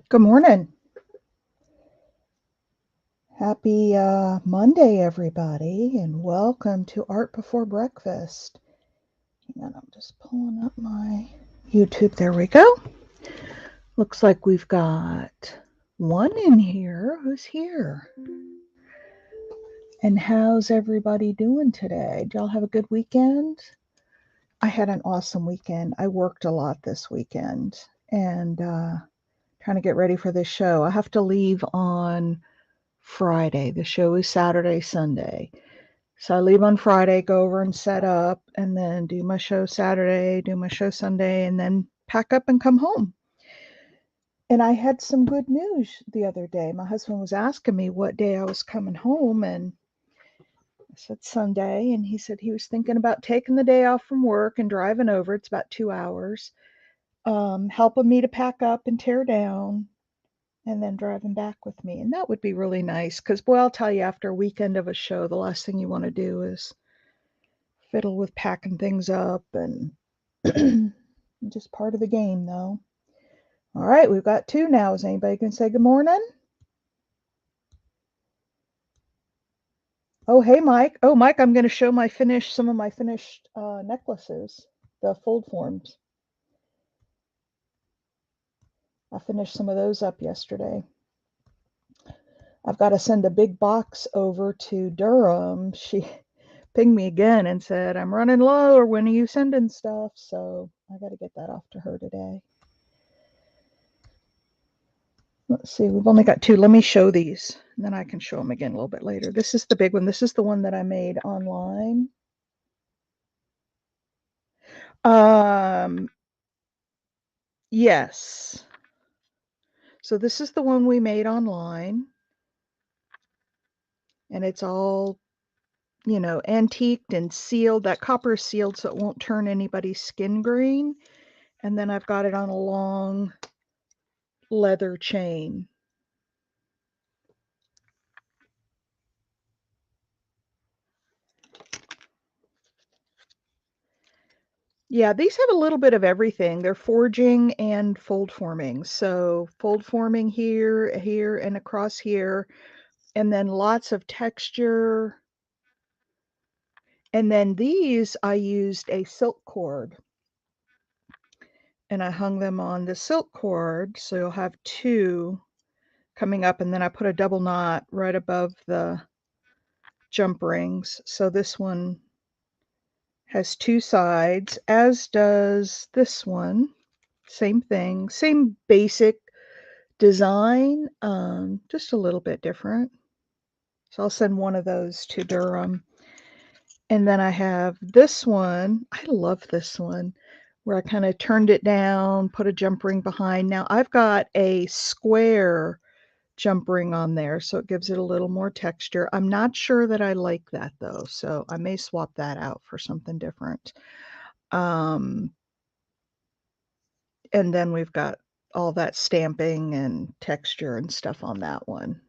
Good morning. Happy Monday, everybody, and welcome to Art Before Breakfast. Hang on, I'm just pulling up my YouTube. There we go. Looks like we've got one in here. Who's here? And how's everybody doing today? Did y'all have a good weekend? I had an awesome weekend. I worked a lot this weekend and trying to get ready for this show. I have to leave on Friday. The show is Saturday, Sunday. So I leave on Friday, go over and set up, and then do my show Saturday, do my show Sunday, and then pack up and come home. And I had some good news the other day. My husband was asking me what day I was coming home, and I said Sunday. And he said he was thinking about taking the day off from work and driving over. It's about 2 hours, helping me to pack up and tear down, and then driving back with me. And that would be really nice because, boy, I'll tell you, after a weekend of a show, the last thing you want to do is fiddle with packing things up and just part of the game, though. All right, we've got two now. Is anybody going to say good morning? Oh, hey, Mike. Oh, Mike, I'm going to show some of my finished necklaces, the fold forms. I finished some of those up yesterday. I've got to send a big box over to Durham. She pinged me again and said, I'm running low, or when are you sending stuff? So I got to get that off to her today. Let's see, we've only got two. Let me show these, and then I can show them again a little bit later. This is the big one. This is the one that I made online. Um, yes. So this is the one we made online, and it's all, antiqued and sealed. That copper is sealed so it won't turn anybody's skin green. And then I've got it on a long leather chain. Yeah, these have a little bit of everything. They're forging and fold forming. So fold forming here, here, and across here, and then lots of texture. And then these, I used a silk cord, and I hung them on the silk cord. So you'll have two coming up, and then I put a double knot right above the jump rings. So this one has two sides, as does this one. Same thing, same basic design, just a little bit different. So I'll send one of those to Durham. And then I have this one. I love this one where I kind of turned it down, put a jump ring behind. Now I've got a square jump ring on there, so it gives it a little more texture. I'm not sure that I like that though, so I may swap that out for something different. Um, and then we've got all that stamping and texture and stuff on that one.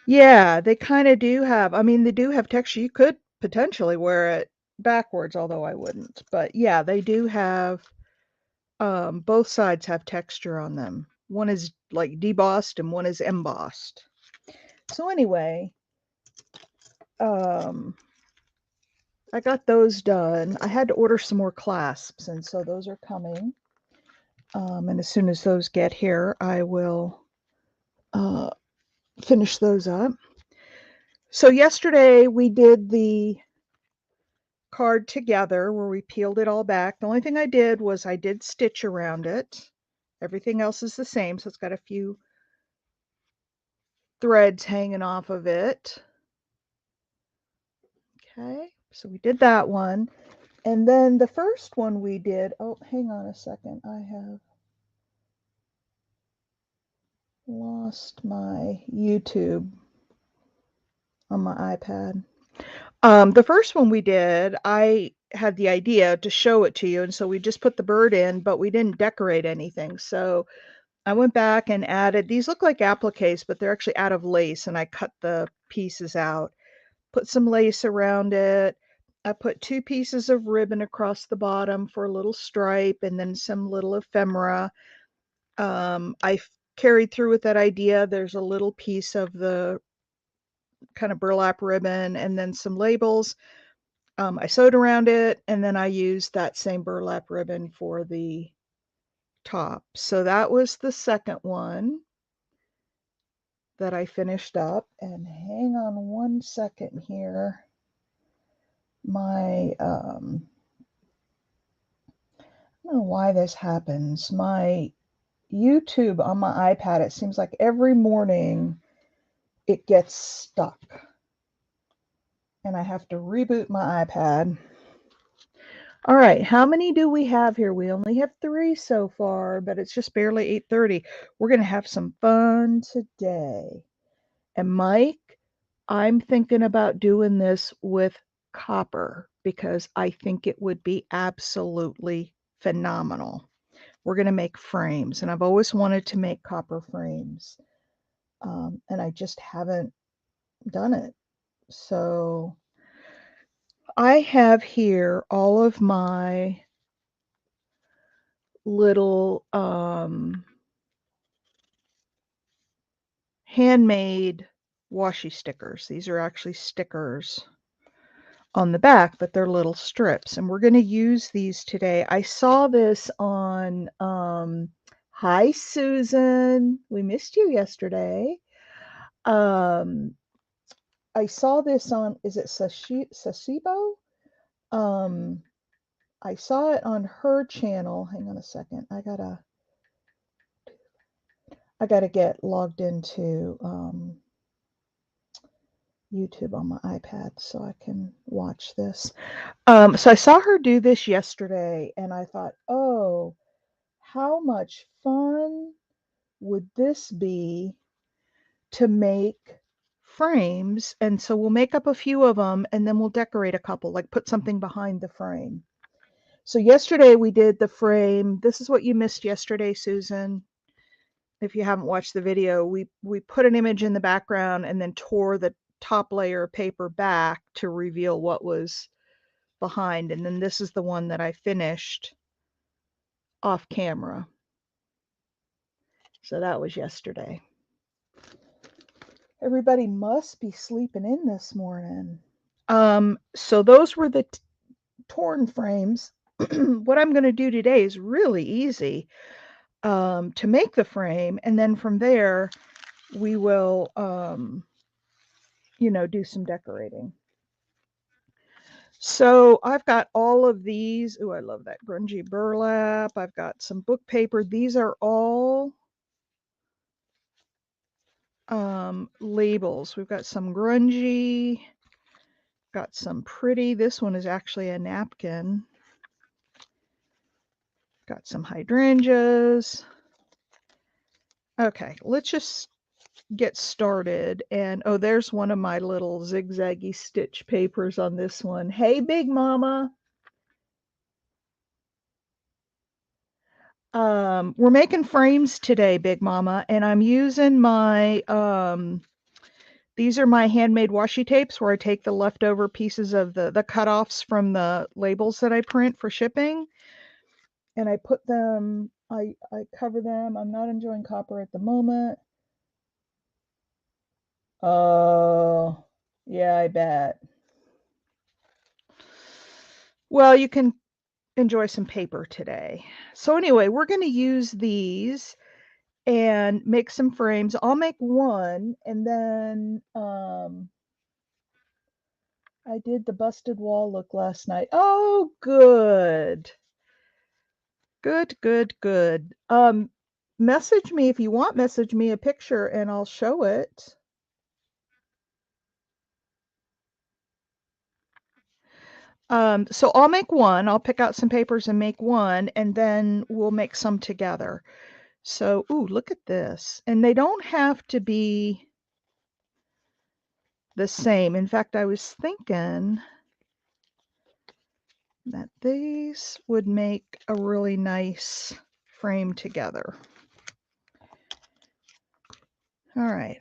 Yeah, they kind of do have, I mean, they do have texture. You could potentially wear it backwards, although I wouldn't. But yeah, they do have, both sides have texture on them. One is like debossed and one is embossed. So anyway, um, I got those done. I had to order some more clasps, and so those are coming. And as soon as those get here, I will uh, finish those up. So yesterday we did the card together where we peeled it all back. The only thing I did was I did stitch around it. Everything else is the same, so it's got a few threads hanging off of it. Okay, so we did that one. And then the first one we did, oh, hang on a second. I have lost my YouTube on my iPad. The first one we did, I had the idea to show it to you, and so we just put the bird in, but we didn't decorate anything. So I went back and added, these look like appliques, but they're actually out of lace, and I cut the pieces out, put some lace around it. I put 2 pieces of ribbon across the bottom for a little stripe and then some little ephemera. I carried through with that idea. There's a little piece of the kind of burlap ribbon and then some labels. I sewed around it, and then I used that same burlap ribbon for the top. So that was the second one that I finished up. And hang on one second here. My, I don't know why this happens. My YouTube on my iPad, it seems like every morning it gets stuck. And I have to reboot my iPad. All right, how many do we have here? We only have 3 so far, but it's just barely 8:30. We're going to have some fun today. And Mike, I'm thinking about doing this with copper because I think it would be absolutely phenomenal. We're going to make frames, and I've always wanted to make copper frames, and I just haven't done it. So I have here all of my little handmade washi stickers. These are actually stickers on the back, but they're little strips. And we're going to use these today. I saw this on, hi, Susan. We missed you yesterday. I saw this on, is it Sasibo? I saw it on her channel. Hang on a second. I gotta get logged into YouTube on my iPad so I can watch this. So I saw her do this yesterday, and I thought, oh, how much fun would this be to make frames? And so we'll make up a few of them, and then we'll decorate a couple, like put something behind the frame. So yesterday we did the frame. This is what you missed yesterday, Susan. If you haven't watched the video, we put an image in the background and then tore the top layer of paper back to reveal what was behind. And then this is the one that I finished off camera. So that was yesterday. Everybody must be sleeping in this morning. So those were the torn frames. What I'm going to do today is really easy. To make the frame, and then from there we will do some decorating. So I've got all of these. Oh, I love that grungy burlap. I've got some book paper. These are all labels. We've got some grungy, got some pretty. This one is actually a napkin. Got some hydrangeas. Okay, let's just get started. And oh, there's one of my little zigzaggy stitch papers on this one. Hey, Big Mama. We're making frames today, Big Mama, and I'm using my these are my handmade washi tapes where I take the leftover pieces of the cutoffs from the labels that I print for shipping, and I put them, I cover them. I'm not enjoying copper at the moment. Oh, yeah, I bet. Well, you can enjoy some paper today. So anyway, we're going to use these and make some frames. I'll make one, and then I did the busted wall look last night. Oh, good. Good, good, good. Message me if you want, message me a picture and I'll show it. So I'll make one. I'll pick out some papers and make one, and then we'll make some together. So, ooh, look at this. And they don't have to be the same. In fact, I was thinking that these would make a really nice frame together. All right,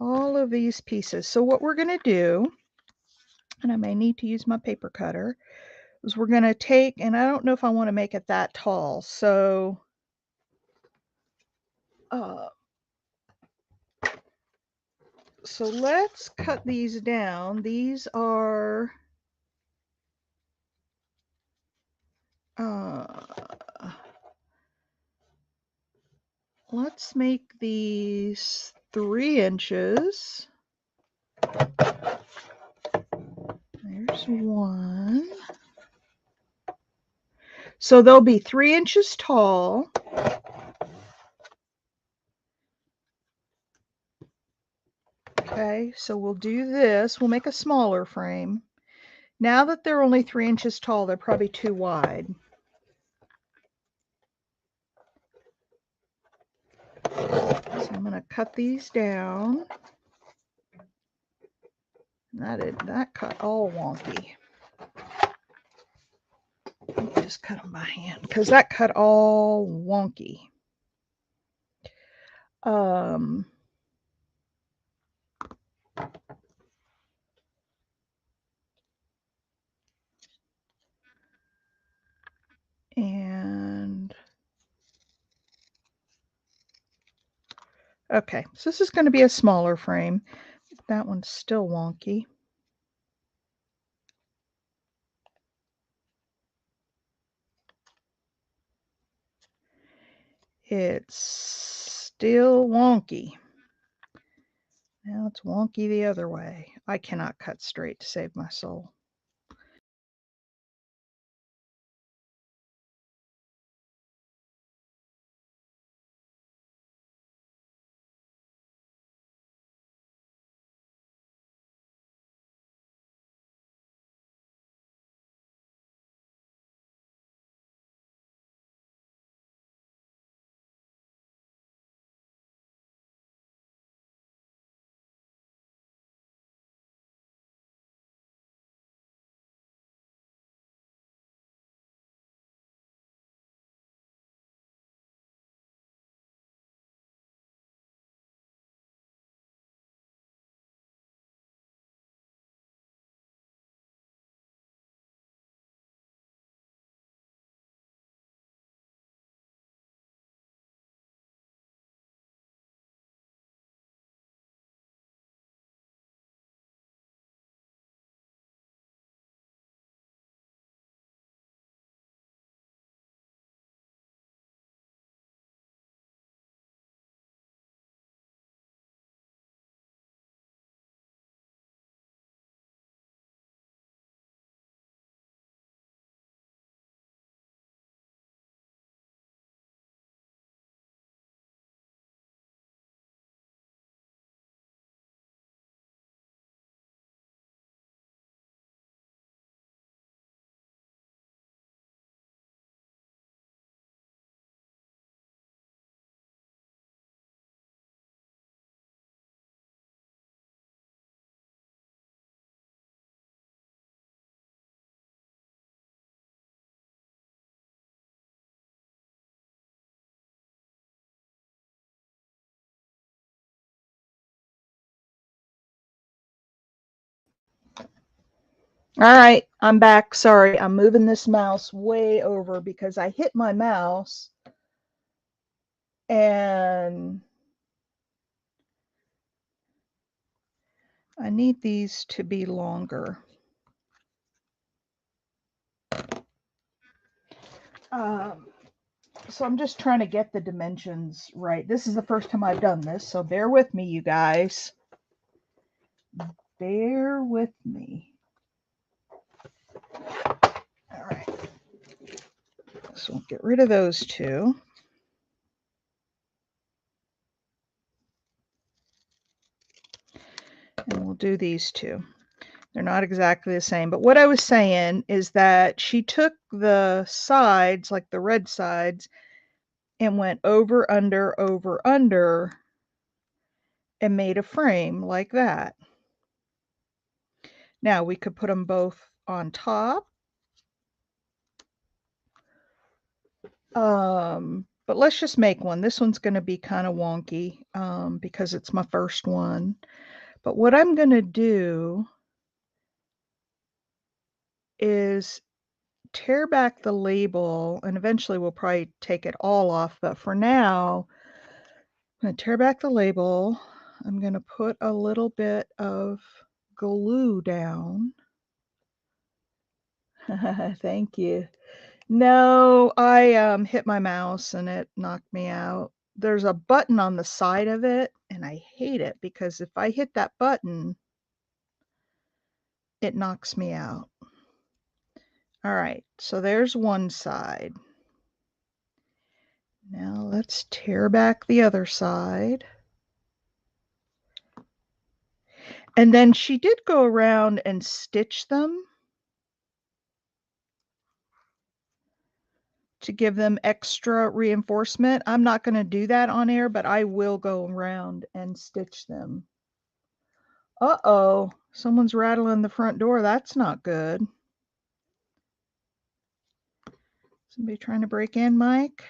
all of these pieces. So what we're going to do and I may need to use my paper cutter, is we're going to take, and I don't know if I want to make it that tall, so let's cut these down. These are let's make these 3 inches. There's one. So they'll be 3 inches tall. Okay, so we'll do this. We'll make a smaller frame. Now that they're only 3 inches tall, they're probably too wide. So I'm going to cut these down. That cut all wonky. Let me just cut them by hand because that cut all wonky. And okay, so this is going to be a smaller frame. That one's still wonky. It's still wonky. Now it's wonky the other way. I cannot cut straight to save my soul. All right, I'm back. Sorry, I'm moving this mouse way over because I hit my mouse and I need these to be longer. So I'm just trying to get the dimensions right. This is the first time I've done this, so bear with me, you guys. Bear with me. All right. So we'll get rid of those two. And we'll do these two. They're not exactly the same. But what I was saying is that she took the sides, like the red sides, and went over, under, and made a frame like that. Now we could put them both on top. But let's just make one. This one's going to be kind of wonky because it's my first one. But what I'm going to do is tear back the label, and eventually we'll probably take it all off, but for now, I'm going to tear back the label. I'm going to put a little bit of glue down. Thank you. No, I hit my mouse and it knocked me out. There's a button on the side of it, and I hate it because if I hit that button, it knocks me out. All right, so there's one side. Now let's tear back the other side. And then she did go around and stitch them to give them extra reinforcement. I'm not going to do that on air, but I will go around and stitch them. Uh-oh, someone's rattling the front door. That's not good. Somebody trying to break in, Mike?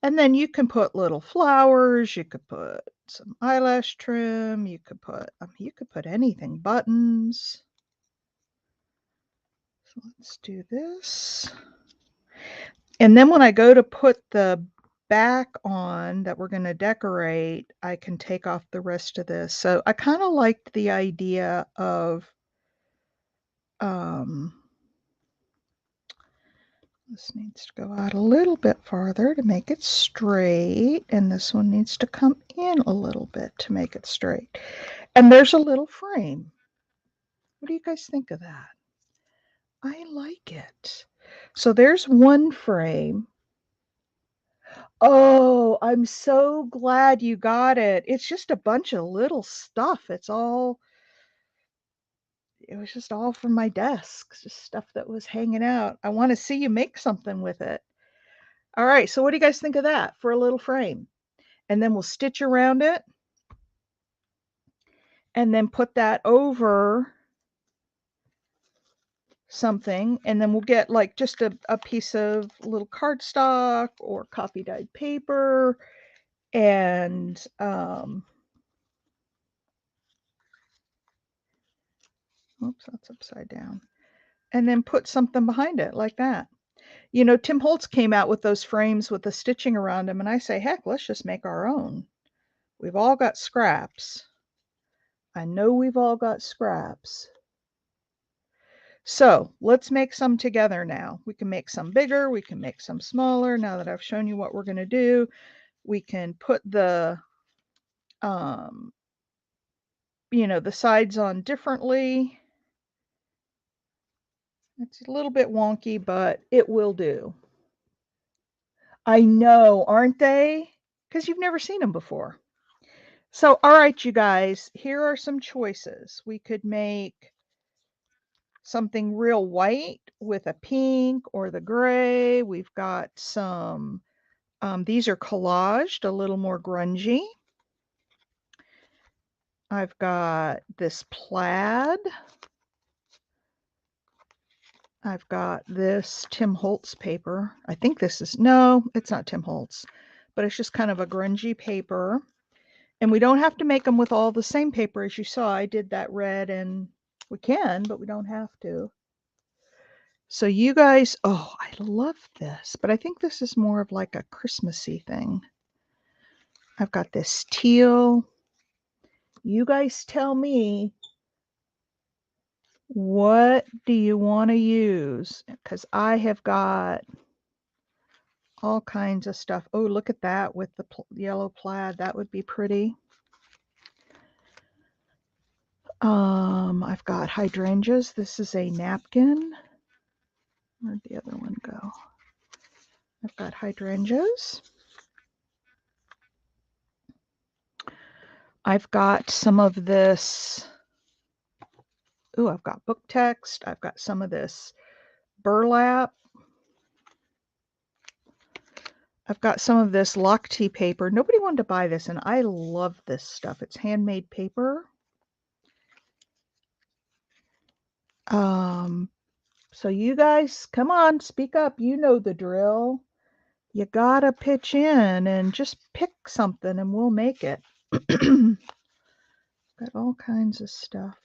And then you can put little flowers. You could put some eyelash trim. You could put anything, buttons. So let's do this. And then when I go to put the back on that we're going to decorate, I can take off the rest of this. So I kind of liked the idea of this needs to go out a little bit farther to make it straight, and this one needs to come in a little bit to make it straight. And there's a little frame. What do you guys think of that? I like it. So there's one frame. Oh, I'm so glad you got it. It's just a bunch of little stuff. It was just all from my desk, just stuff that was hanging out. I want to see you make something with it. All right, so what do you guys think of that for a little frame? And then we'll stitch around it and then put that over something, and then we'll get like just a piece of little cardstock or copy dyed paper, and oops, that's upside down, and then put something behind it like that. You know, Tim Holtz came out with those frames with the stitching around them, and I say, heck, let's just make our own. We've all got scraps. I know we've all got scraps. So let's make some together now. We can make some bigger, we can make some smaller. Now that I've shown you what we're going to do, we can put the, the sides on differently. It's a little bit wonky, but it will do. I know, aren't they? Because you've never seen them before. So, all right, you guys, here are some choices. We could make something real white with a pink or the gray. We've got some, these are collaged, a little more grungy. I've got this plaid. I've got this Tim Holtz paper. I think this is, no, it's not Tim Holtz, but it's just kind of a grungy paper. And we don't have to make them with all the same paper. As you saw, I did that red, and we can, but we don't have to. So you guys, oh, I love this, but I think this is more of like a Christmassy thing. I've got this teal. You guys tell me, what do you want to use? Because I have got all kinds of stuff. Oh, look at that with the yellow plaid. That would be pretty. I've got hydrangeas. This is a napkin. Where'd the other one go? I've got hydrangeas. I've got some of this. Ooh, I've got book text. I've got some of this burlap. I've got some of this lock tea paper. Nobody wanted to buy this, and I love this stuff. It's handmade paper. So you guys, come on, speak up. You know the drill. You gotta pitch in and just pick something and we'll make it. Got all kinds of stuff.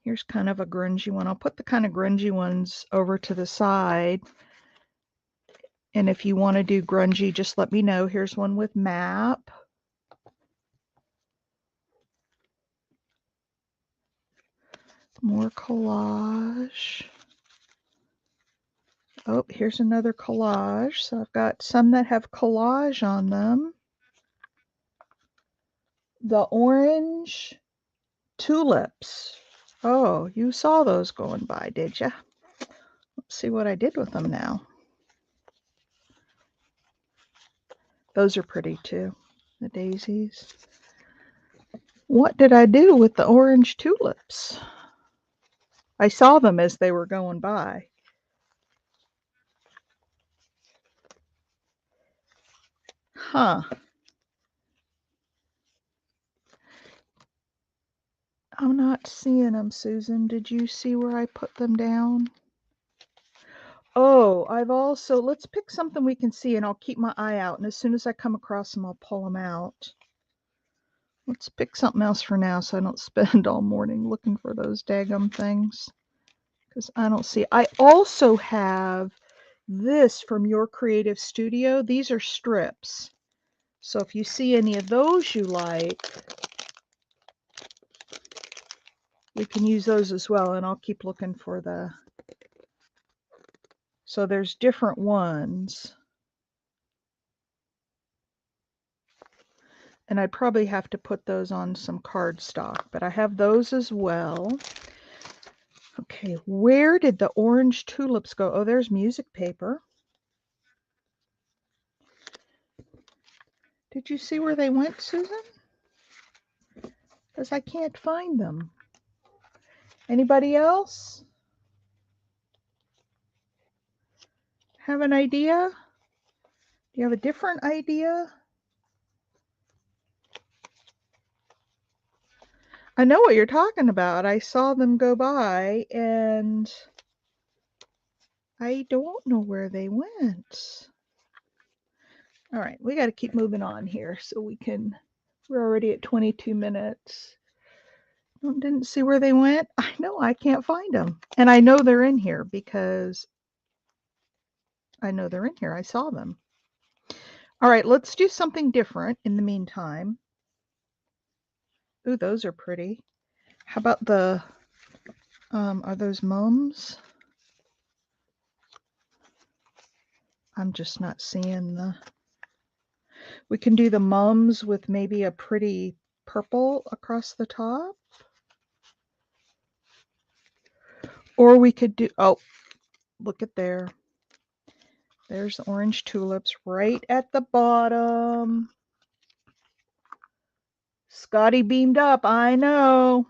Here's kind of a grungy one. I'll put the kind of grungy ones over to the side. And if you want to do grungy, just let me know. Here's one with map. More collage. Oh, here's another collage. So I've got some that have collage on them. The orange tulips. Oh, you saw those going by, did you? Let's see what I did with them now. Those are pretty too, the daisies. What did I do with the orange tulips? I saw them as they were going by. Huh. I'm not seeing them, Susan. Did you see where I put them down? Oh, I've also, let's pick something we can see and I'll keep my eye out. And as soon as I come across them, I'll pull them out. Let's pick something else for now so I don't spend all morning looking for those daggum things. Because I don't see. I also have this from Your Creative Studio. These are strips. So if you see any of those you like, we can use those as well. And I'll keep looking for the... So there's different ones. And I'd probably have to put those on some cardstock, but I have those as well. Okay, where did the orange tulips go? Oh, there's music paper. Did you see where they went, Susan? Because I can't find them. Anybody else have an idea? Do you have a different idea? I know what you're talking about. I saw them go by and I don't know where they went. All right, we got to keep moving on here so we can, we're already at 22 minutes. Didn't see where they went. I know I can't find them. And I know they're in here because I know they're in here. I saw them. All right, let's do something different in the meantime. Ooh, those are pretty. How about the, are those mums? I'm just not seeing the, we can do the mums with maybe a pretty purple across the top. Or we could do, oh, look at there. There's the orange tulips right at the bottom. Scotty beamed up, I know.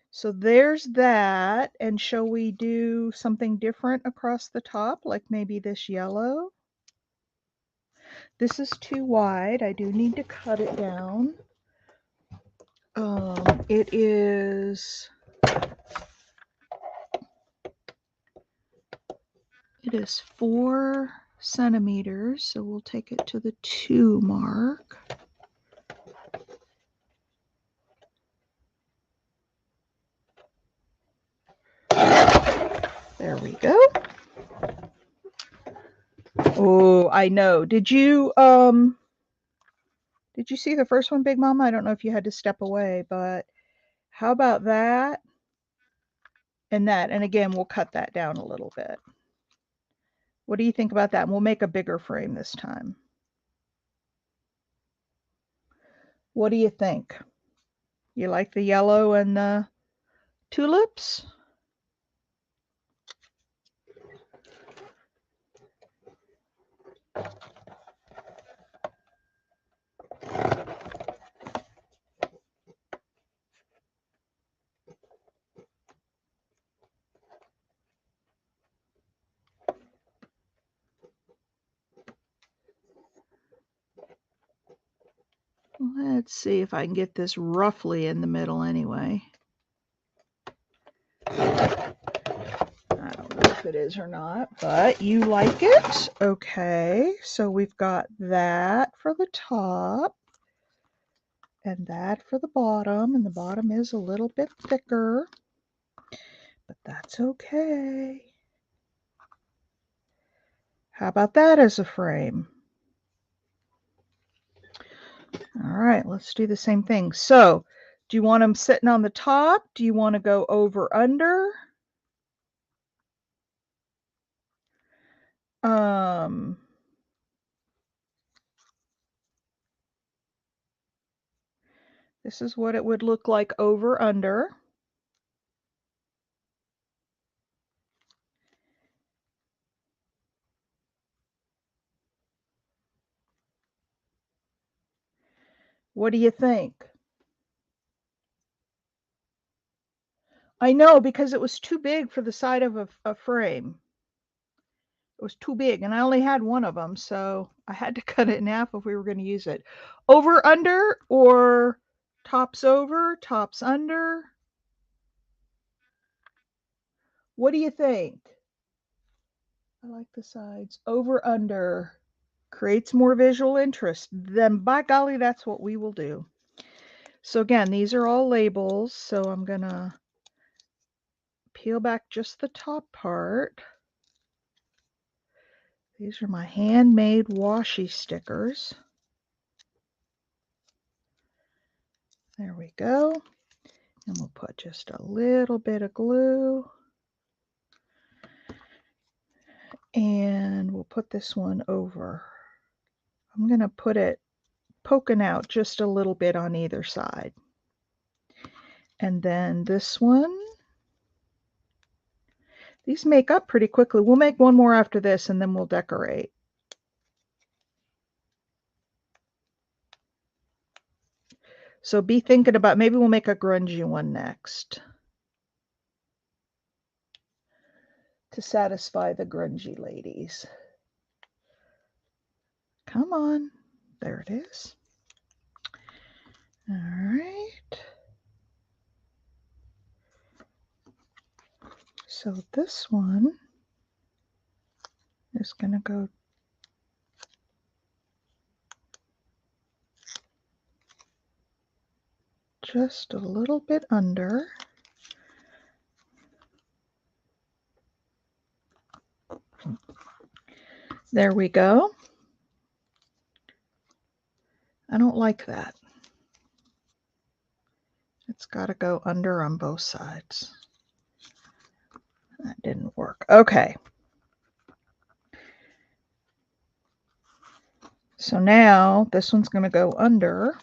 So there's that. And shall we do something different across the top, like maybe this yellow? This is too wide. I do need to cut it down. It is 4 centimeters, so we'll take it to the 2 mark. There we go. Oh, I know. Did you see the first one, Big Mama? I don't know if you had to step away, but how about that and that? And again, we'll cut that down a little bit. What do you think about that? And we'll make a bigger frame this time. What do you think? You like the yellow and the tulips? Let's see if I can get this roughly in the middle anyway. I don't know if it is or not, but you like it. Okay, so we've got that for the top and that for the bottom, and the bottom is a little bit thicker. but that's okay. How about that as a frame? All right, let's do the same thing. So, do you want them sitting on the top? Do you want to go over under? This is what it would look like over under. What do you think? I know, because it was too big for the side of a frame. It was too big, and I only had one of them, so I had to cut it in half if we were going to use it. Over under or tops over, tops under? What do you think? I like the sides. Over under creates more visual interest. Then by golly, that's what we will do. So again, these are all labels, so I'm going to peel back just the top part. These are my handmade washi stickers. There we go. And we'll put just a little bit of glue. And we'll put this one over. I'm going to put it poking out just a little bit on either side. And then this one. These make up pretty quickly. We'll make one more after this and then we'll decorate. So be thinking about, maybe we'll make a grungy one next to satisfy the grungy ladies. Come on. There it is. All right. So this one is going to go just a little bit under. There we go. I don't like that. It's got to go under on both sides. That didn't work. Okay. So now this one's going to go under.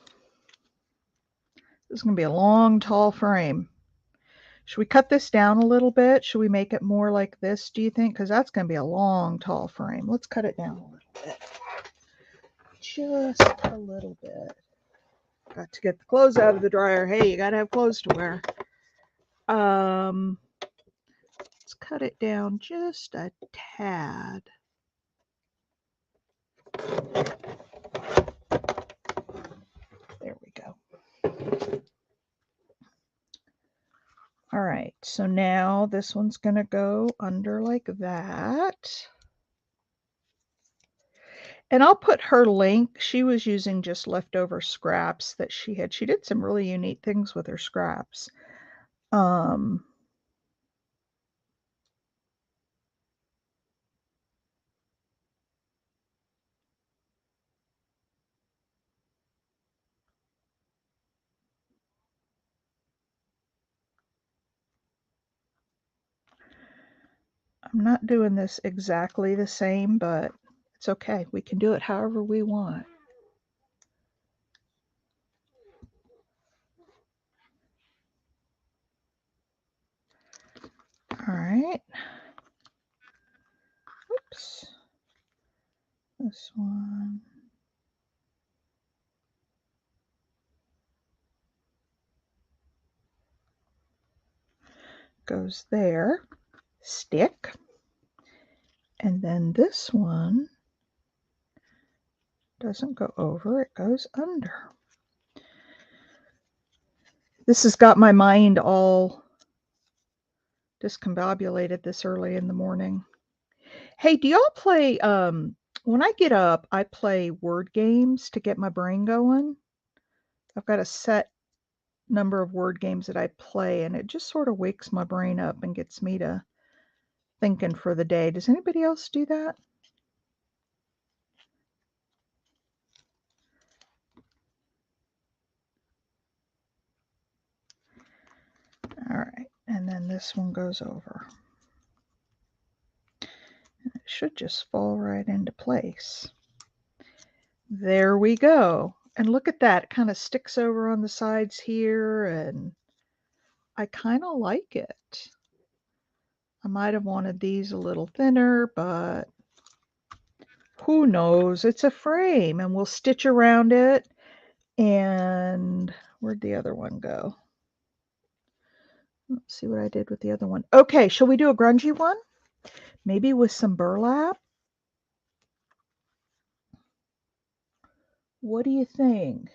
This is going to be a long, tall frame. Should we cut this down a little bit? Should we make it more like this, do you think? Because that's going to be a long, tall frame. Let's cut it down a little bit. Just a little bit. Got to get the clothes out of the dryer. Hey, you got to have clothes to wear. Let's cut it down just a tad. There we go. All right, so now this one's going to go under like that. And I'll put her link. She was using just leftover scraps that she had. She did some really unique things with her scraps. I'm not doing this exactly the same, but it's okay. We can do it however we want. All right. Oops. This one. Goes there. Stick. And then this one doesn't go over, it goes under. This has got my mind all discombobulated this early in the morning. Hey, do y'all play, when I get up, I play word games to get my brain going. I've got a set number of word games that I play, and it just sort of wakes my brain up and gets me to thinking for the day. Does anybody else do that? All right, and then this one goes over. It should just fall right into place. There we go. And look at that. It kind of sticks over on the sides here, and I kind of like it. I might have wanted these a little thinner, but who knows? It's a frame, and we'll stitch around it. And where'd the other one go? Let's see what I did with the other one. Okay, shall we do a grungy one? Maybe with some burlap? What do you think?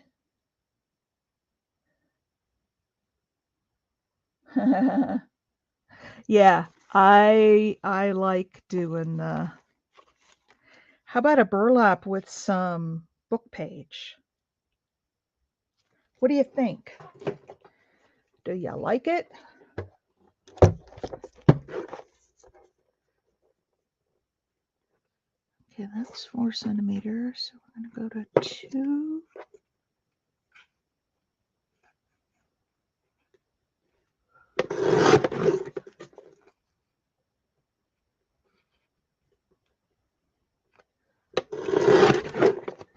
Yeah, I like doing the. How about a burlap with some book page? What do you think? Do you like it? Okay, that's 4 centimeters. So we're going to go to 2.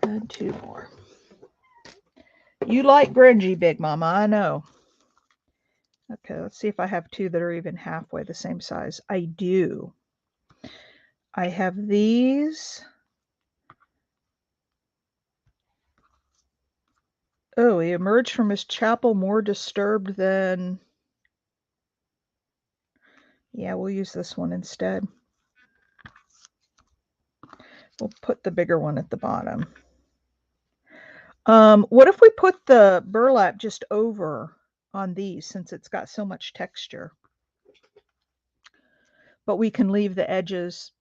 And 2 more. You like grungy, Big Mama, I know. Okay, let's see if I have 2 that are even halfway the same size. I do. I have these. Oh, he emerged from his chapel more disturbed than. Yeah, we'll use this one instead. We'll put the bigger one at the bottom. What if we put the burlap just over on these since it's got so much texture? But we can leave the edges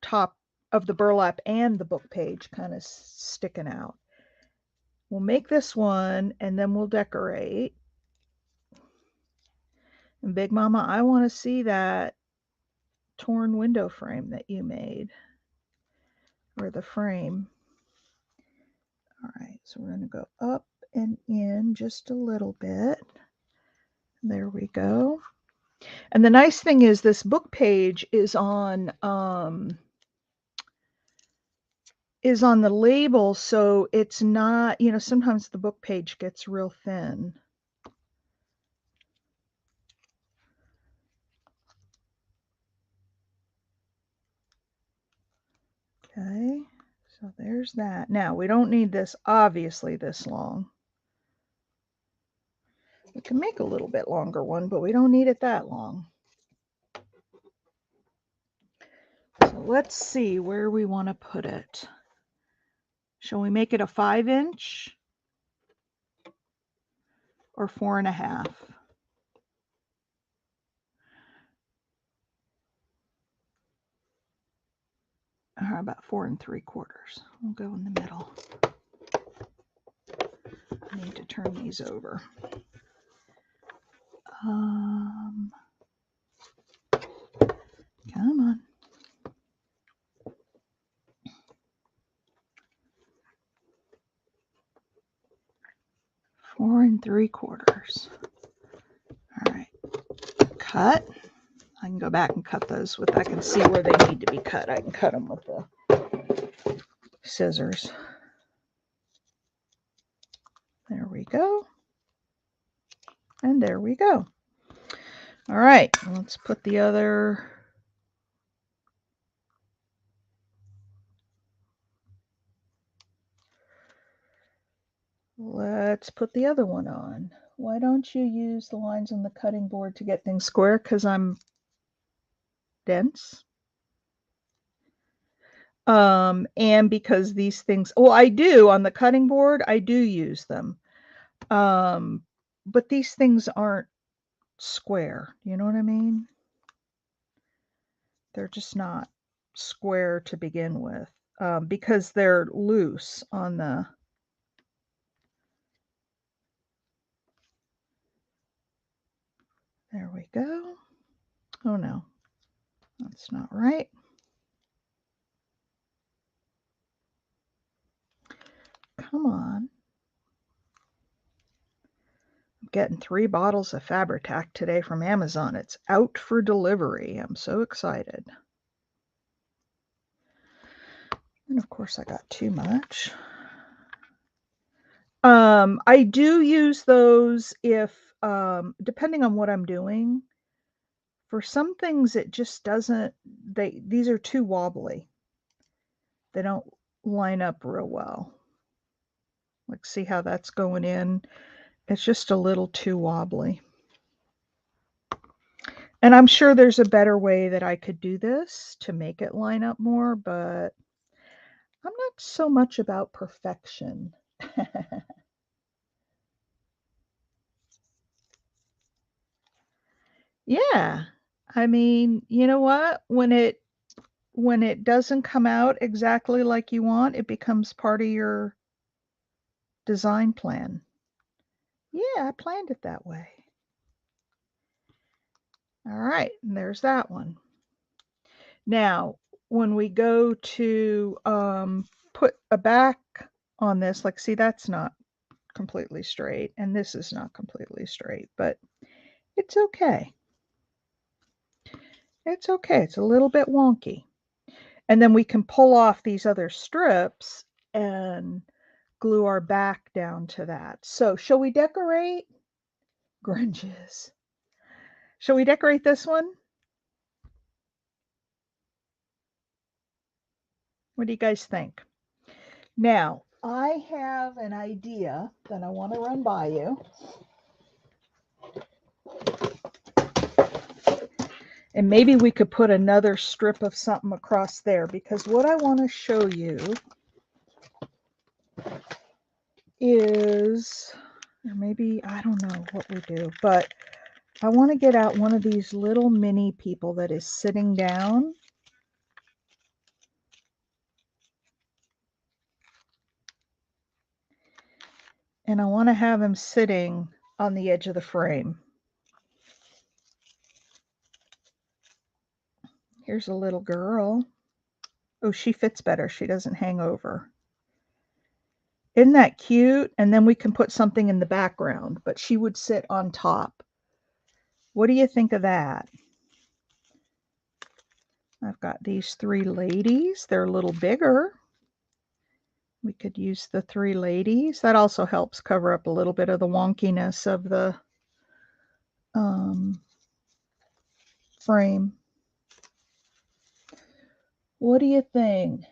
top of the burlap and the book page kind of sticking out. We'll make this one and then we'll decorate. And Big Mama, I want to see that torn window frame that you made, or the frame. All right, so we're going to go up and in just a little bit. There we go. And the nice thing is this book page is on the label, so it's not, sometimes the book page gets real thin. Okay, so there's that. Now, we don't need this, obviously, this long. We can make a little bit longer one, but we don't need it that long. So let's see where we want to put it. Shall we make it a 5-inch or 4.5? Or about 4 3/4. We'll go in the middle. I need to turn these over. Come on. 4 3/4. All right. Cut. I can go back and cut those I can see where they need to be cut. I can cut them with the scissors. There we go. And there we go. All right, let's put the other. Let's put the other one on. Why don't you use the lines on the cutting board to get things square? Because I'm dense. And because these things, well, I do on the cutting board, I do use them. But these things aren't square. You know what I mean? They're just not square to begin with, because they're loose on the. There we go. Oh no, that's not right. Come on. I'm getting 3 bottles of Fabri-Tac today from Amazon. It's out for delivery. I'm so excited. And of course I got too much. I do use those if, depending on what I'm doing. For some things, it just doesn't, these are too wobbly. They don't line up real well. Like, see how that's going in? It's just a little too wobbly. And I'm sure there's a better way that I could do this to make it line up more, but I'm not so much about perfection. Yeah. I mean, you know what? When it doesn't come out exactly like you want, it becomes part of your design plan. Yeah, I planned it that way. All right, and there's that one. Now, when we go to put a back on this, like, see, that's not completely straight, and this is not completely straight, but it's okay. It's okay. It's a little bit wonky. And then we can pull off these other strips and glue our back down to that. So, shall we decorate? Grunges. Shall we decorate this one? What do you guys think? Now, I have an idea that I want to run by you. And maybe we could put another strip of something across there, because what I want to show you is, or maybe, I don't know what we do, but I want to get out one of these little mini people that is sitting down. And I want to have him sitting on the edge of the frame. Here's a little girl. Oh, she fits better. She doesn't hang over. Isn't that cute? And then we can put something in the background, but she would sit on top. What do you think of that? I've got these 3 ladies. They're a little bigger. We could use the 3 ladies. That also helps cover up a little bit of the wonkiness of the frame. What do you think?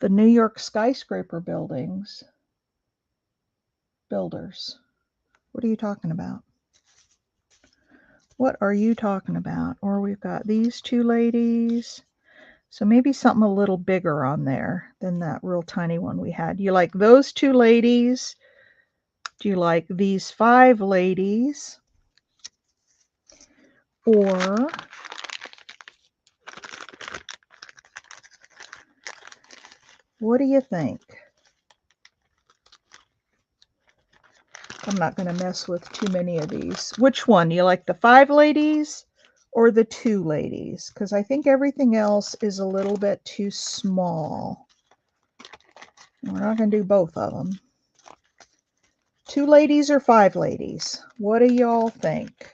The New York skyscraper builders. What are you talking about? What are you talking about? Or we've got these 2 ladies. So maybe something a little bigger on there than that real tiny one we had. You like those 2 ladies? Do you like these 5 ladies? Or what do you think? I'm not going to mess with too many of these. Which one? You like the 5 ladies or the 2 ladies? Because I think everything else is a little bit too small. We're not going to do both of them. 2 ladies or 5 ladies? What do y'all think?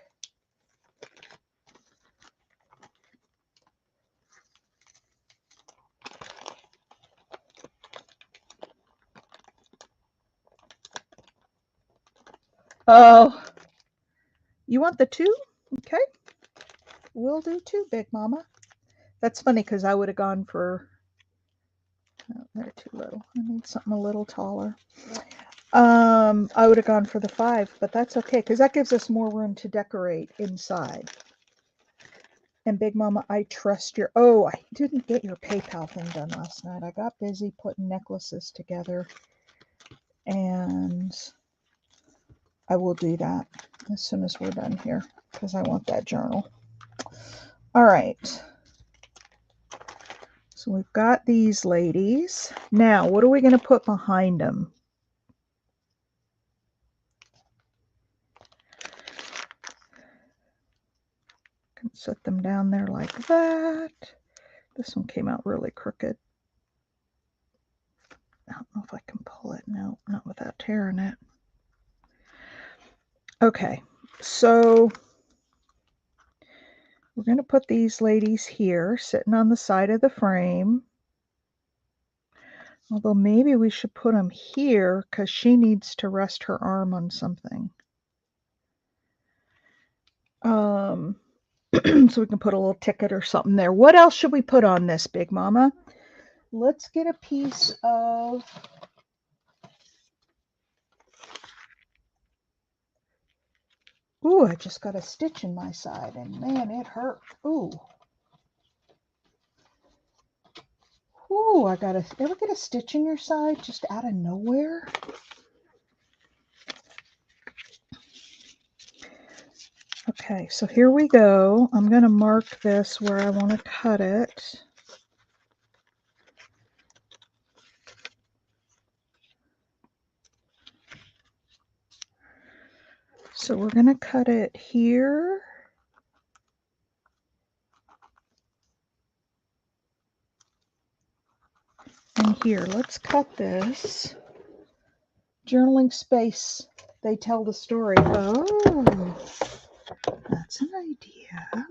Oh, you want the 2? Okay. We'll do 2, Big Mama. That's funny because I would have gone for, oh, they're too little. I need something a little taller. I would have gone for the 5, but that's okay because that gives us more room to decorate inside. And Big Mama, I trust your, oh, I didn't get your PayPal thing done last night. I got busy putting necklaces together, and I will do that as soon as we're done here because I want that journal. All right. So we've got these ladies. Now, what are we going to put behind them? Can set them down there like that. This one came out really crooked. I don't know if I can pull it. No, not without tearing it. Okay, so we're going to put these ladies here, sitting on the side of the frame. Although maybe we should put them here because she needs to rest her arm on something. So we can put a little ticket or something there. What else should we put on this, Big Mama? Let's get a piece of... Ooh, I just got a stitch in my side, and man, it hurt. Ooh. Ooh, ever get a stitch in your side just out of nowhere? Okay, so here we go. I'm going to mark this where I want to cut it. So we're going to cut it here. And here, let's cut this. Journaling space. They tell the story. Oh, that's an idea.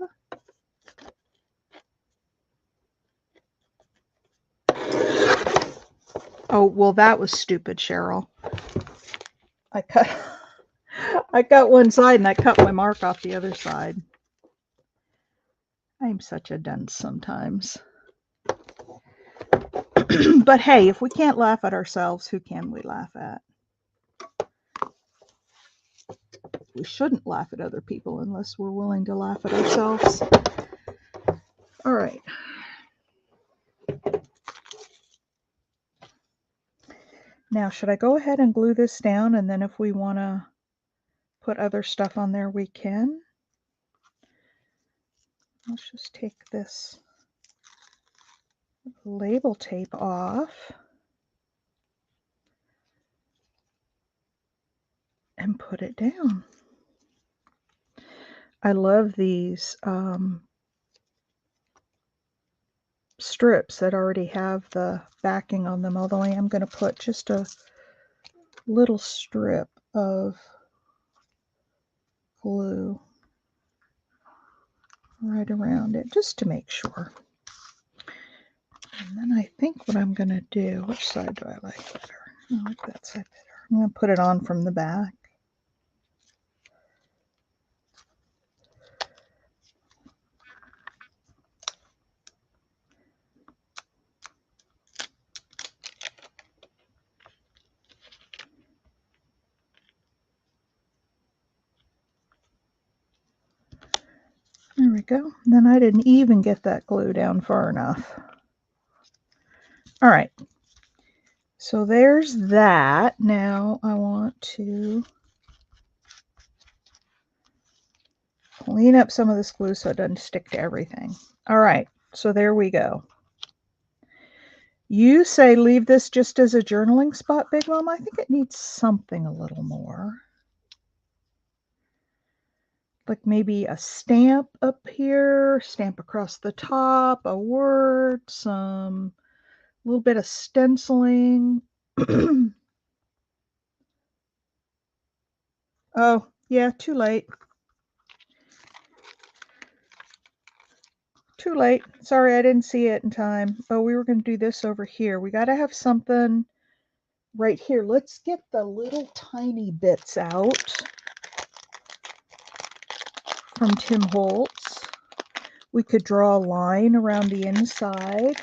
Oh, well, that was stupid, Cheryl. I cut one side and I cut my mark off the other side. I'm such a dunce sometimes. But hey, if we can't laugh at ourselves, who can we laugh at? We shouldn't laugh at other people unless we're willing to laugh at ourselves. All right. Now, should I go ahead and glue this down, and then if we want to put other stuff on there, we can? Let's just take this label tape off and put it down. I love these strips that already have the backing on them, although I am going to put just a little strip of glue right around it just to make sure. And then I think what I'm going to do, which side do I like better? I like that side better. I'm going to put it on from the back. There we go. Then I didn't even get that glue down far enough. All right. So there's that. Now I want to clean up some of this glue so it doesn't stick to everything. All right. So there we go. You say leave this just as a journaling spot, Big Mom. I think it needs something a little more. Like maybe a stamp up here, stamp across the top, a word, a little bit of stenciling. Oh, yeah, too late. Too late. Sorry, I didn't see it in time. Oh, we were going to do this over here. We got to have something right here. Let's get the little tiny bits out from Tim Holtz. We could draw a line around the inside.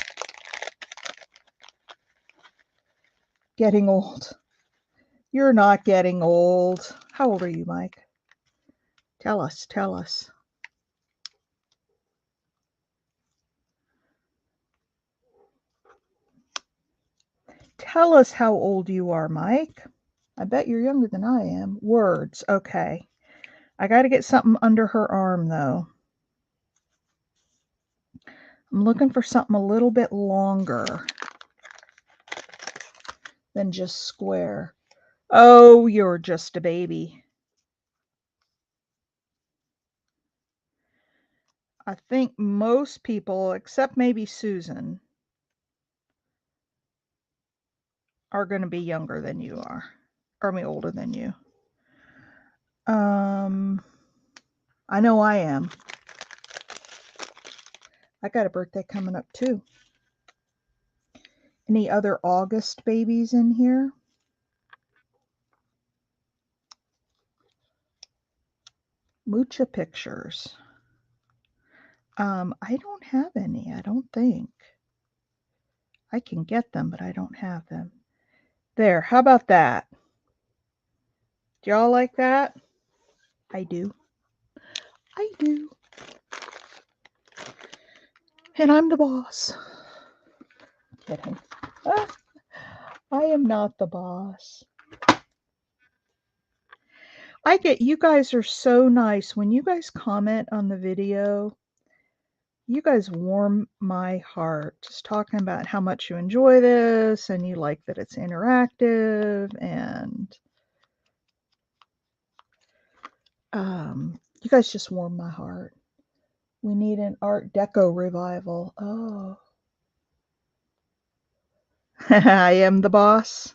Getting old. You're not getting old. How old are you, Mike? Tell us, tell us. Tell us how old you are, Mike. I bet you're younger than I am. Words, okay. I got to get something under her arm, though. I'm looking for something a little bit longer than just square. Oh, you're just a baby. I think most people, except maybe Susan, are going to be younger than you are. Or older than you. I know I am. I got a birthday coming up too. Any other August babies in here? Mucha pictures. I don't have any, I don't think. I can get them, but I don't have them. There, how about that? Do y'all like that? I do. I do. And I'm the boss. Kidding. I am not the boss. You guys are so nice. When you guys comment on the video, you guys warm my heart. Just talking about how much you enjoy this and you like that it's interactive, and you guys just warm my heart. We need an Art Deco revival. Oh. I am the boss.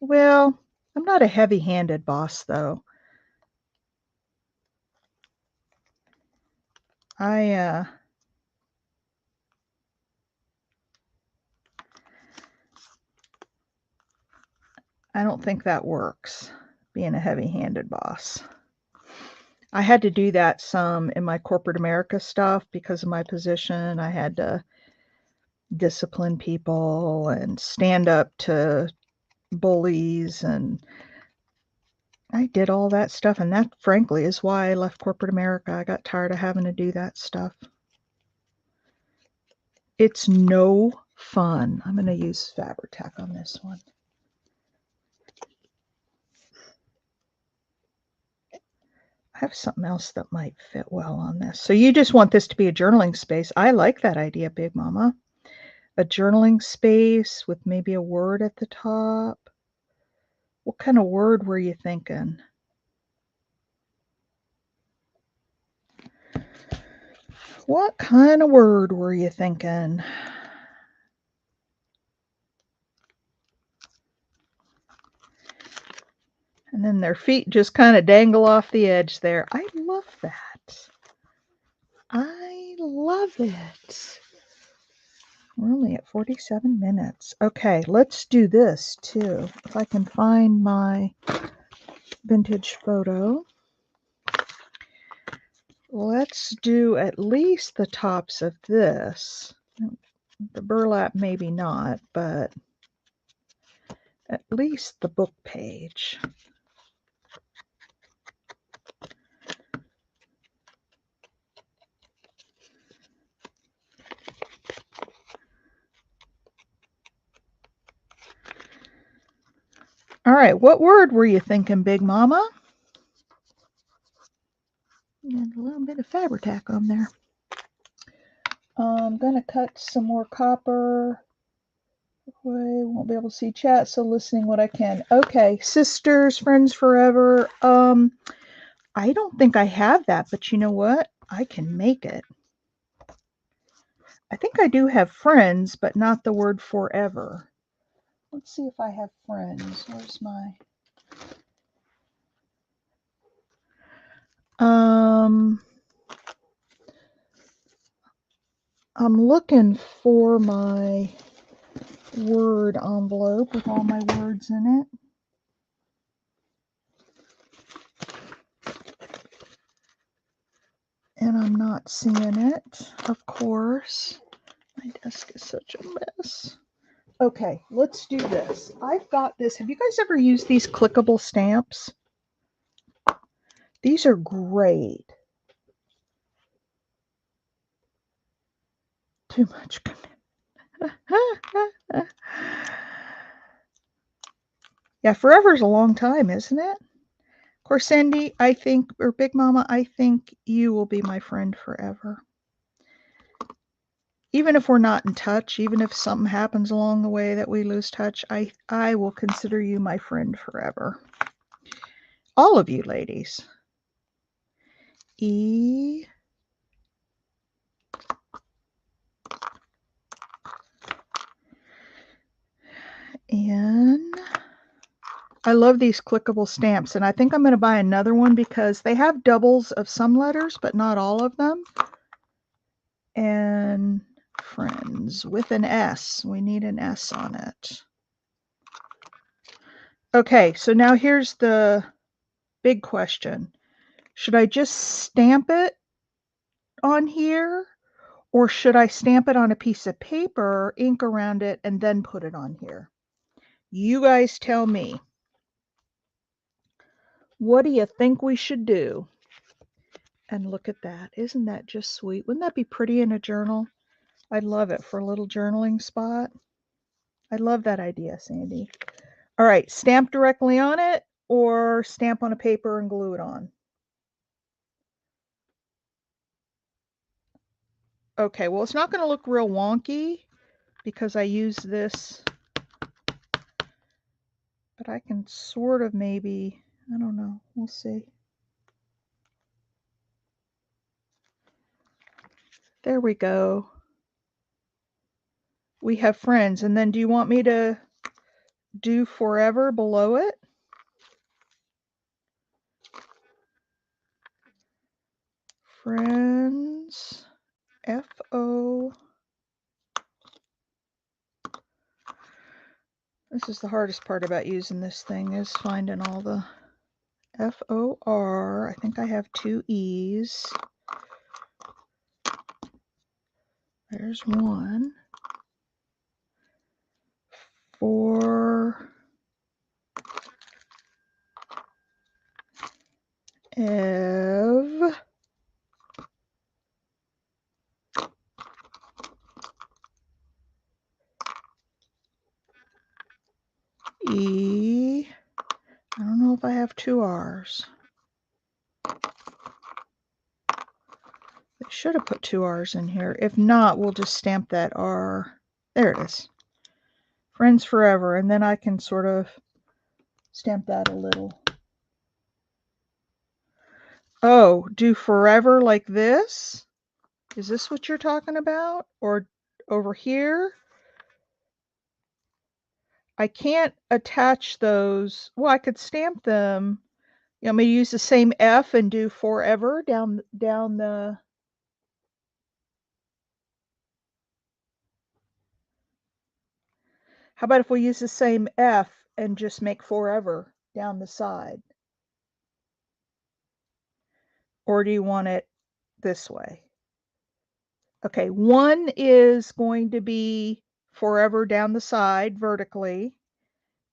Well, I'm not a heavy-handed boss, though. I don't think that works, being a heavy-handed boss. I had to do that some in my corporate America stuff because of my position. I had to discipline people and stand up to bullies, and I did all that stuff, and that frankly is why I left corporate America. I got tired of having to do that stuff. It's no fun. I'm going to use Fabri-Tac on this one. I have something else that might fit well on this. So you just want this to be a journaling space. I like that idea, Big Mama. A journaling space with maybe a word at the top. What kind of word were you thinking? What kind of word were you thinking? And then their feet just kind of dangle off the edge there. I love that. I love it. We're only at 47 minutes. Okay, let's do this too. If I can find my vintage photo. Let's do at least the tops of this. The burlap maybe not, but at least the book page. All right, what word were you thinking, Big Mama? And a little bit of Fabri-Tac on there. I'm going to cut some more copper. I won't be able to see chat, so listening what I can. Okay, sisters, friends forever. I don't think I have that, but you know what? I can make it. I think I do have friends, but not the word forever. Let's see if I have friends. Where's my... I'm looking for my word envelope with all my words in it. And I'm not seeing it, of course. My desk is such a mess. Okay, let's do this. I've got this. Have you guys ever used these clickable stamps? These are great. Too much commitment. Yeah, forever's a long time, isn't it? Of course, Cindy, I think, or Big Mama, I think you will be my friend forever. even if we're not in touch, even if something happens along the way that we lose touch, I will consider you my friend forever. All of you ladies. E. N. I love these clickable stamps, and I think I'm going to buy another one because they have doubles of some letters, but not all of them. And friends with an S. We need an S on it. Okay, so now here's the big question. Should I just stamp it on here, or should I stamp it on a piece of paper, ink around it, and then put it on here? You guys tell me. What do you think we should do? And look at that. Isn't that just sweet? Wouldn't that be pretty in a journal? I'd love it for a little journaling spot. I love that idea, Sandy. All right, stamp directly on it or stamp on a paper and glue it on? Okay, well, it's not going to look real wonky because I use this, but I can sort of maybe, I don't know, we'll see. There we go. We have friends. And then do you want me to do forever below it? Friends, F-O. This is the hardest part about using this thing, is finding all the F-O-R. I think I have 2 E's. There's one. For Ev. E. I don't know if I have 2 R's. I should have put 2 R's in here. If not, we'll just stamp that R. There it is. Friends forever. And then I can sort of stamp that a little. Oh, do forever like this? Is this what you're talking about? Or over here? I can't attach those. Well, I could stamp them. You want me to use the same F and do forever down the. How about if we use the same F and just make forever down the side? Or do you want it this way? Okay, one is going to be forever down the side vertically.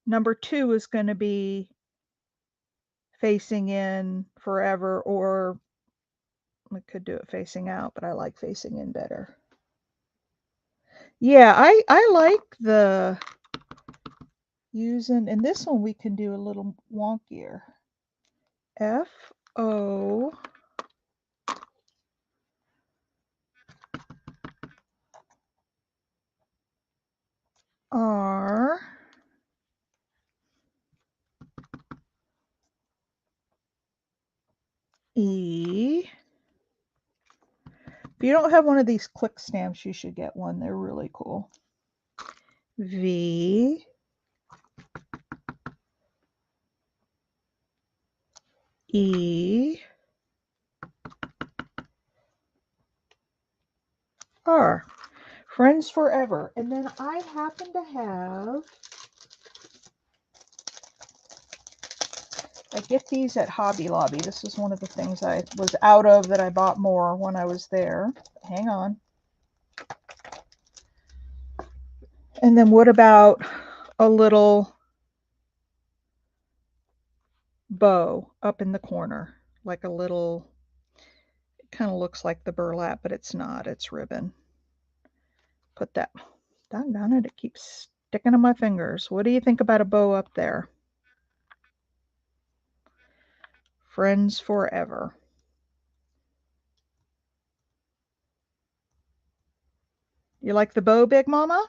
Number 2 is going to be facing in forever, or we could do it facing out, but I like facing in better. Yeah, I like the using, and this one we can do a little wonkier. F-O R E. If you don't have one of these click stamps, you should get one. They're really cool. V E R. Friends forever. And then I happen to have, I get these at Hobby Lobby. This is one of the things I was out of that I bought more when I was there. Hang on. And then what about a little bow up in the corner? Like a little, it kind of looks like the burlap, but it's not. It's ribbon. Put that, doggone it, it keeps sticking to my fingers. What do you think about a bow up there? Friends forever. You like the bow, Big Mama?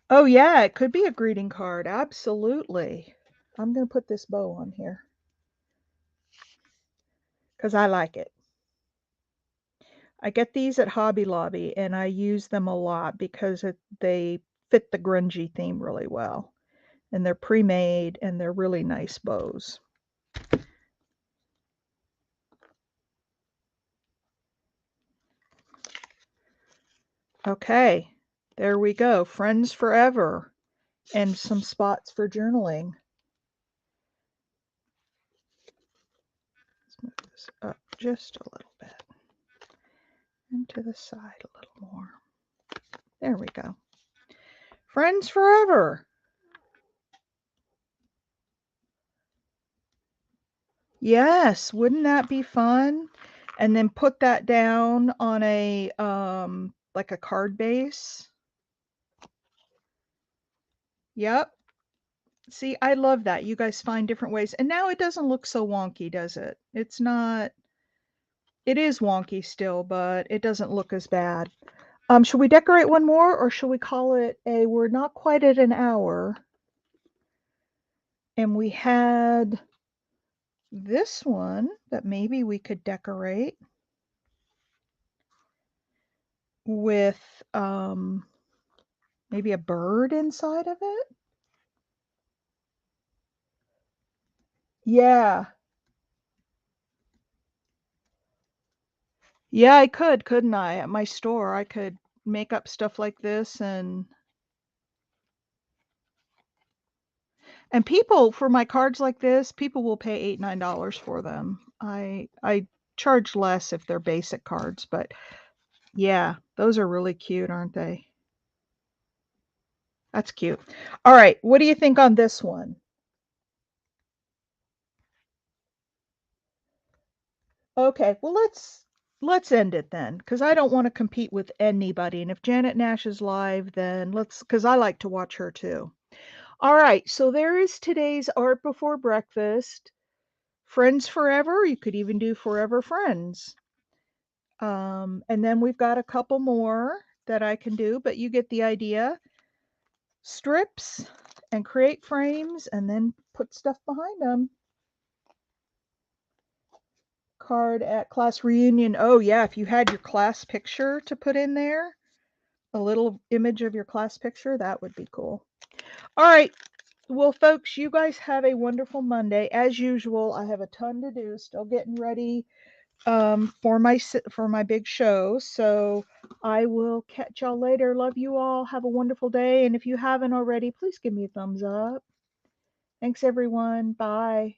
Oh, yeah, it could be a greeting card. Absolutely. I'm going to put this bow on here because I like it. I get these at Hobby Lobby and I use them a lot because they fit the grungy theme really well. And they're pre-made and they're really nice bows. Okay, there we go. Friends forever and some spots for journaling. Let's move this up just a little bit and to the side a little more. There we go. Friends forever. Yes, wouldn't that be fun? And then put that down on a like a card base. Yep. See, I love that. You guys find different ways. And now it doesn't look so wonky, does it? It's not, it is wonky still, but it doesn't look as bad. Should we decorate one more or should we call it a, we're not quite at an hour. And we had this one that maybe we could decorate with maybe a bird inside of it. Yeah. Yeah, I could, couldn't I? At my store, I could make up stuff like this and people for my cards like this, people will pay $8, $9 for them. I charge less if they're basic cards, but yeah, those are really cute, aren't they? That's cute. All right, what do you think on this one? Okay, well let's end it then because I don't want to compete with anybody. And if Janet Nash is live, then let's because I like to watch her too. All right, so there is today's art before breakfast. Friends forever. You could even do forever friends. And then we've got a couple more that I can do, but you get the idea. Strips and create frames and then put stuff behind them. Card at class reunion. Oh, yeah, if you had your class picture to put in there, a little image of your class picture, that would be cool. All right. Well, folks, you guys have a wonderful Monday. As usual, I have a ton to do, still getting ready for my big show. So I will catch y'all later. Love you all. Have a wonderful day. And if you haven't already, please give me a thumbs up. Thanks, everyone. Bye.